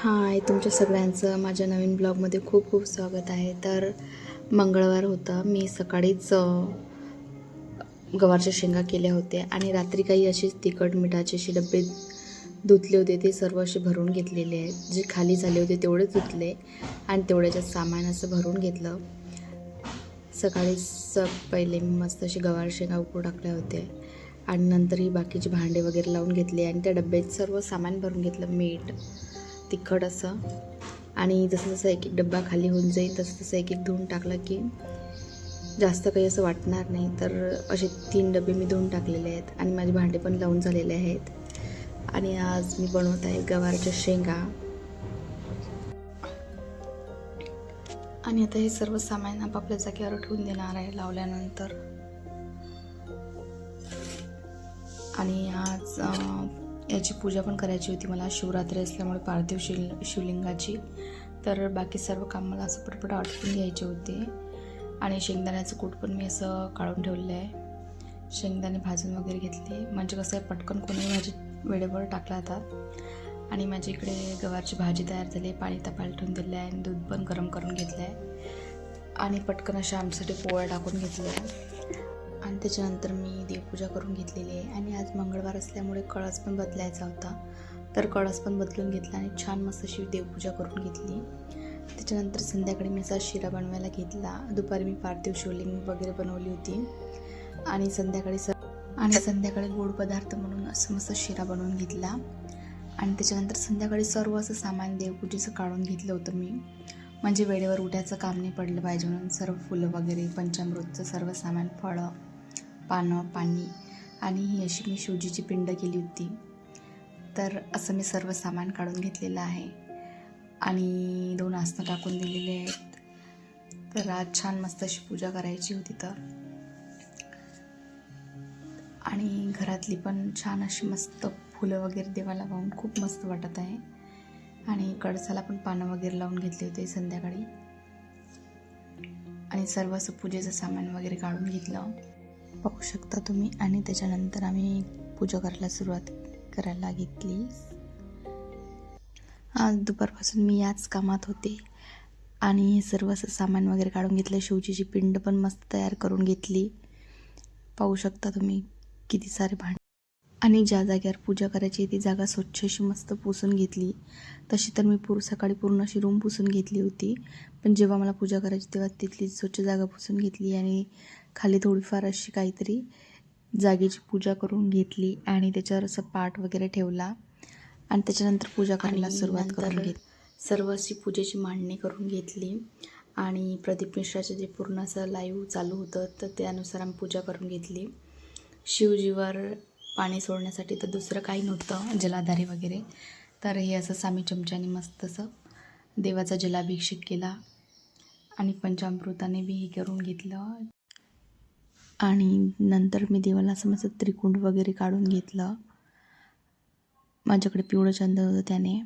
हाय, तुमच्या सगळ्यांचं माझ्या नवीन ब्लॉगमध्ये खूप खूप स्वागत आहे. तर मंगळवार होता. मी सकाळीच गवारच्या शेंगा केल्या होत्या आणि रात्री काही असेच तिखट मिठाचे असे डबे धुतले होते. ते सर्व असे भरून घेतलेले आहेत. जे खाली झाले होते तेवढेच धुतले आणि तेवढ्याच्यात सामान असं भरून घेतलं. सकाळीच पहिले मी मस्त असे गवार शेंगा उकडून टाकल्या होत्या आणि नंतर ही बाकीचे भांडे वगैरे लावून घेतले आणि त्या डब्यात सर्व सामान भरून घेतलं. मीठ, तिखट असं. आणि जसं जसं एक एक डब्बा खाली होऊन जाईल तसं तसं एक एक धुवून टाकलं की जास्त काही असं वाटणार नाही. तर असे 3 डबे मी धुवून टाकलेले आहेत आणि माझे भांडे पण लावून झालेले आहेत. आणि आज मी बनवत आहे गवारच्या शेंगा. आणि आता हे सर्व सामान आपापल्या जागेवर ठेवून देणार आहे लावल्यानंतर. आणि आज याची पूजा पण करायची होती मला. शिवरात्री असल्यामुळे पार्थिव शिवलिंगाची. तर बाकी सर्व काम मला असं पटपट आटपून घ्यायचे होते. आणि शेंगदाण्याचं कूट पण मी असं काढून ठेवलेलं आहे. शेंगदाणे भाजून वगैरे घेतले म्हणजे कसं आहे पटकन कोणी भाजी वेळेवर टाकला जातात. आणि माझ्या इकडे गवारची भाजी तयार झाली. पाणी तापायला ठेवून दिलं आहे आणि दूध पण गरम करून घेतलं आहे. आणि पटकन अशा आमच्यासाठी पोळ्या टाकून घेतल्या आहे. आणि त्याच्यानंतर मी देवपूजा करून घेतलेली आहे. आणि आज मंगळवार असल्यामुळे कळस पण बदलायचा होता. तर कळस पण बदलून घेतला आणि छान मस्त अशी देवपूजा करून घेतली. त्याच्यानंतर संध्याकाळी मी असा शिरा बनवायला घेतला. दुपारी मी पार्थिव शिवलिंग वगैरे बनवली होती. आणि संध्याकाळी गोड पदार्थ म्हणून असं मस्त शिरा बनवून घेतला. आणि त्याच्यानंतर संध्याकाळी सर्व असं सामान देवपूजेचं काढून घेतलं होतं मी. म्हणजे वेळेवर उठायचं काम नाही पडलं पाहिजे म्हणून. सर्व फुलं वगैरे, पंचामृतचं सर्व सामान, फळं, पानं, पाणी आणि ही अशी मी शिवजीची पिंड केली होती. तर असं मी सर्व सामान काढून घेतलेलं आहे. आणि 2 आसनं टाकून दिलेले आहेत. तर आज छान मस्त अशी पूजा करायची होती. तर आणि घरातली पण छान अशी मस्त फुलं वगैरे देवाला वाहून खूप मस्त वाटत आहे. आणि कळसाला पण पानं वगैरे लावून घेतले होते संध्याकाळी. आणि सर्व असं पूजेचं सामान वगैरे काढून घेतलं, पाहू शकता तुम्ही. आणि त्याच्यानंतर आम्ही पूजा करायला सुरुवात करायला घेतली. आज दुपारपासून मी याच कामात होते. आणि हे सर्व असं सामान वगैरे काढून घेतलं. शिवजीची पिंड पण मस्त तयार करून घेतली, पाहू शकता तुम्ही किती सारे भांडे. आणि ज्या जागेवर पूजा करायची ती जागा स्वच्छ अशी मस्त पुसून घेतली. तशी तर मी सकाळी पूर्ण अशी रूम पुसून घेतली होती. पण जेव्हा मला पूजा करायची तेव्हा तिथली स्वच्छ जागा पुसून घेतली आणि खाली थोडीफार अशी काहीतरी जागेची पूजा करून घेतली. आणि त्याच्यावर असं पाट वगैरे ठेवला. आणि त्याच्यानंतर पूजा करायला सुरुवात करून घेतली. सर्व अशी पूजेची मांडणी करून घेतली. आणि प्रदीप मिश्राचं जे पूर्ण असं लाईव्ह चालू होतं तर त्यानुसार आम्ही पूजा करून घेतली. शिवजीवर पाणी सोडण्यासाठी तर दुसरं काही नव्हतं, जलाधारे वगैरे. तर हे असंच आम्ही चमच्याने मस्त असं देवाचा जलाभिषेक केला. आणि पंचामृताने बी हे करून घेतलं. आणि नंतर मी देवाला असं मस्त त्रिकुंड वगैरे काढून घेतलं. माझ्याकडे पिवळं चंदन होतं त्याने.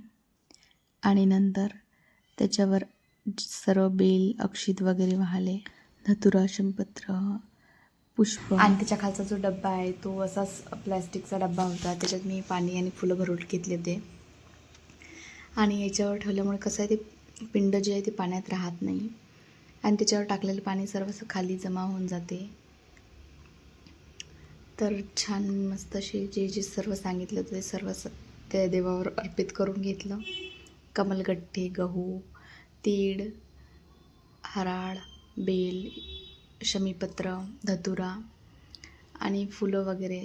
आणि नंतर त्याच्यावर सर्व बेल, अक्षित वगैरे वाहले, धतुरा, शंपत्र, पुष्प. आणि त्याच्या खालचा जो डब्बा आहे तो असाच प्लॅस्टिकचा डब्बा होता. त्याच्यात मी पाणी आणि फुलं भरून घेतले होते. आणि याच्यावर ठेवल्यामुळे कसं आहे ते पिंड जे आहे ते पाण्यात राहत नाही. आणि त्याच्यावर टाकलेलं पाणी सर्व असं खाली जमा होऊन जाते. तर छान मस्त असे जे जे सर्व सांगितलं ते सर्व त्या देवावर अर्पित करून घेतलं. कमलगट्टे, गहू, तीळ, हराळ, बेल, शमीपत्र, धतुरा आणि फुलं वगैरे.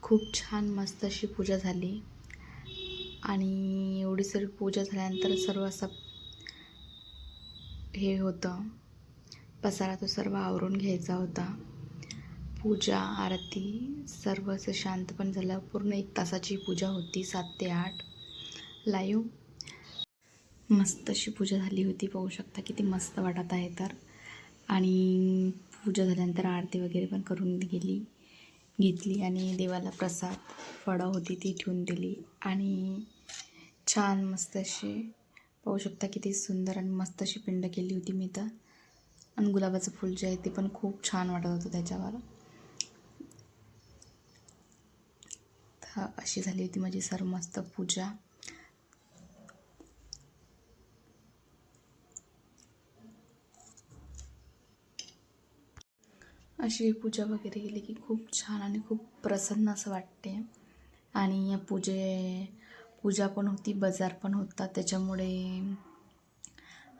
खूप छान मस्त अशी पूजा झाली. आणि एवढी सर्व पूजा झाल्यानंतर सर्व असं हे होतं, पसारा तो सर्व आवरून घ्यायचा होता. पूजा, आरती सर्व असं शांत पण झालं. पूर्ण 1 तासाची पूजा होती, 7 ते 8 लाईव्ह. मस्त अशी पूजा झाली होती, पाहू शकता किती मस्त वाटत आहे. तर आणि पूजा झाल्यानंतर आरती वगैरे पण करून घेतली. आणि देवाला प्रसाद, फळं होती ती ठेवून दिली. आणि छान मस्त अशी पाहू शकता किती सुंदर आणि मस्त अशी पिंड केली होती मी तर. आणि गुलाबाचं फूल जे आहे ते पण खूप छान वाटत होतं त्याच्यावर. तर अशी झाली होती माझी सर्व मस्त पूजा. अशी पूजा वगैरे केली की खूप छान आणि खूप प्रसन्न असं वाटते. आणि या पूजा पण होती, बाजार पण होता. त्याच्यामुळे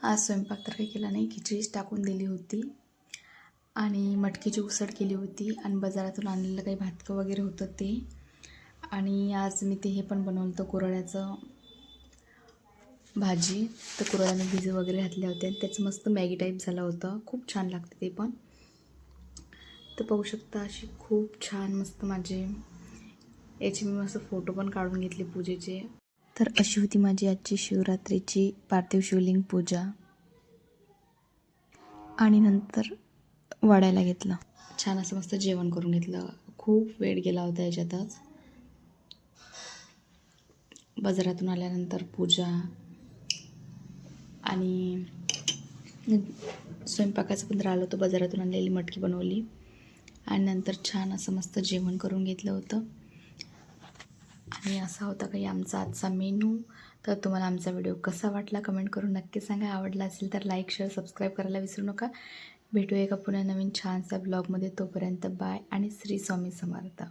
आज स्वयंपाक तर काही केला नाही, खिचडीच टाकून दिली होती आणि मटकीची उसळ केली होती आणि बाजारातून आणलेलं काही भातकं वगैरे होतं ते. आणि आज मी ते हे पण बनवलं होतं, कुरड्याचं भाजी. तर कुरड्याने भिजू वगैरे घातल्या होत्या आणि त्याचं मस्त मॅगी टाईप झालं होतं. खूप छान लागते ते पण. तर पाहू शकता अशी खूप छान मस्त माझे याचे मी मस्त फोटो पण काढून घेतले पूजेचे. तर अशी होती माझी आजची शिवरात्रीची पार्थिव शिवलिंग पूजा. आणि नंतर वाढायला घेतलं. छान असं मस्त जेवण करून घेतलं. खूप वेळ गेला होता याच्यातच. बाजारातून आल्यानंतर पूजा आणि स्वयंपाकाचं पण राहिलं होतं. बाजारातून आणलेली मटकी बनवली आणि नंतर छान असं मस्त जेवण करून घेतलं होतं. आणि असा होता काही आमचा आजचा मेनू. तर तुम्हाला आमचा व्हिडिओ कसा वाटला कमेंट करून नक्की सांगा. आवडला असेल तर लाईक शेअर सबस्क्राईब करायला विसरू नका. भेटूया एका पुन्हा नवीन छानसा ब्लॉगमध्ये. तोपर्यंत बाय आणि श्री स्वामी समर्थ.